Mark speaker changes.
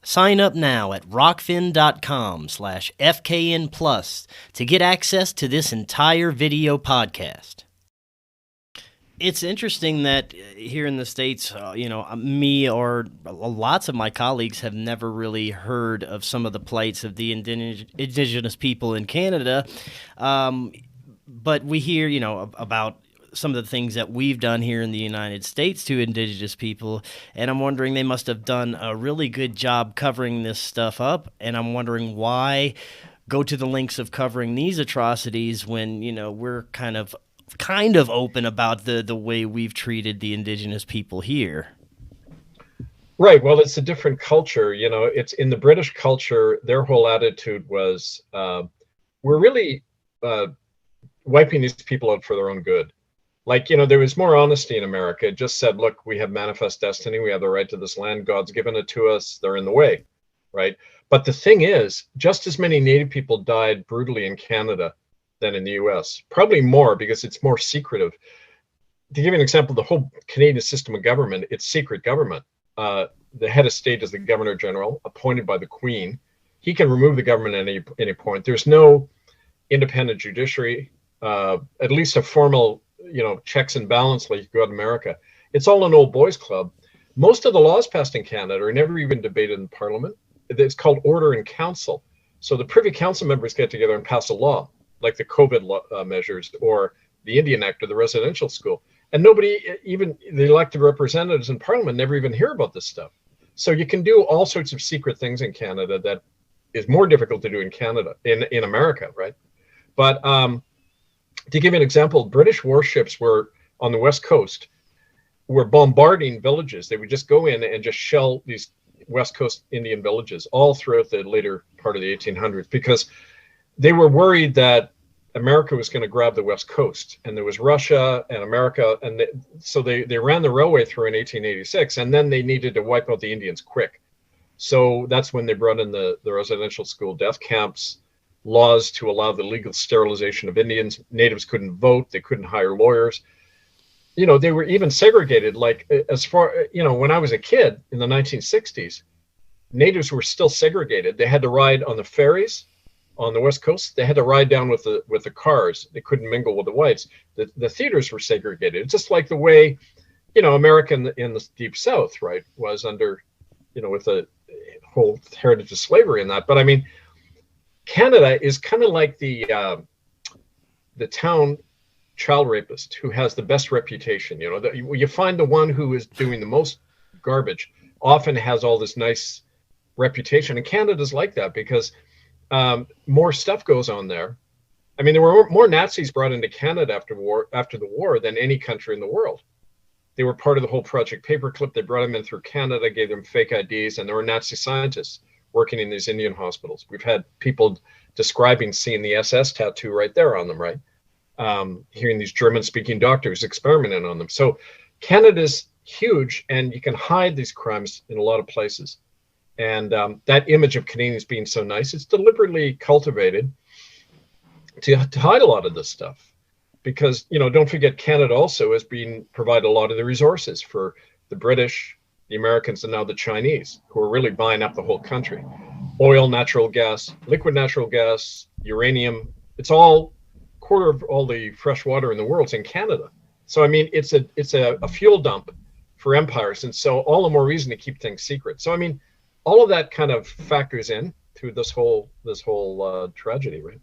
Speaker 1: Sign up now at rockfin.com/FKN Plus to get access to this entire video podcast. It's interesting that here in the States, me or lots of my colleagues have never really heard of some of the plights of the Indigenous people in Canada. But we hear, about some of the things that we've done here in the United States to Indigenous people, and I'm wondering they must have done a really good job covering this stuff up, and I'm wondering why go to the lengths of covering these atrocities when, we're kind of open about the way we've treated the Indigenous people here.
Speaker 2: Right. Well, it's a different culture. It's in the British culture, their whole attitude was, we're really wiping these people out for their own good. Like, there was more honesty in America. It just said, look, we have manifest destiny. We have the right to this land. God's given it to us. They're in the way. Right. But the thing is, just as many Native people died brutally in Canada than in the US, probably more because it's more secretive. To give you an example, the whole Canadian system of government, it's secret government. The head of state is the Governor General, appointed by the Queen. He can remove the government at any point. There's no independent judiciary, at least a formal checks and balance like you go to America. It's all an old boys club. Most of the laws passed in Canada are never even debated in Parliament. It's called order in council. So the Privy Council members get together and pass a law, like the COVID measures or the Indian Act or the residential school. And nobody, even the elected representatives in Parliament, never even hear about this stuff. So you can do all sorts of secret things in Canada that is more difficult to do in Canada, in America, right? But to give you an example, British warships were on the West Coast, were bombarding villages. They would just go in and just shell these West Coast Indian villages all throughout the later part of the 1800s because they were worried that America was going to grab the West Coast, and there was Russia and America, and so they ran the railway through in 1886, and then they needed to wipe out the Indians quick. So that's when they brought in the residential school death camps, laws to allow the legal sterilization of Indians. Natives couldn't vote, they couldn't hire lawyers. They were even segregated. Like as far, when I was a kid in the 1960s, Natives were still segregated. They had to ride on the ferries on the West Coast. They had to ride down with the cars. They couldn't mingle with the whites. The theaters were segregated. It's just like the way, America in the Deep South, right, was under, with the whole heritage of slavery and that. But I mean, Canada is kind of like the town child rapist who has the best reputation. You find the one who is doing the most garbage often has all this nice reputation, and Canada's like that because more stuff goes on there. I mean, there were more Nazis brought into Canada after the war than any country in the world. They were part of the whole Project Paperclip. They brought them in through Canada, gave them fake IDs, and there were Nazi scientists working in these Indian hospitals. We've had people describing seeing the SS tattoo right there on them, right? Hearing these German-speaking doctors experimenting on them. So Canada's huge, and you can hide these crimes in a lot of places. And that image of Canadians being so nice, it's deliberately cultivated to hide a lot of this stuff. Because, don't forget, Canada also has been provided a lot of the resources for the British, the Americans, and now the Chinese, who are really buying up the whole country. Oil, natural gas, liquid natural gas, uranium. It's all quarter of all the fresh water in the world's in Canada. So, I mean, it's a fuel dump for empires. And so all the more reason to keep things secret. So, I mean, all of that kind of factors in to this whole tragedy, right?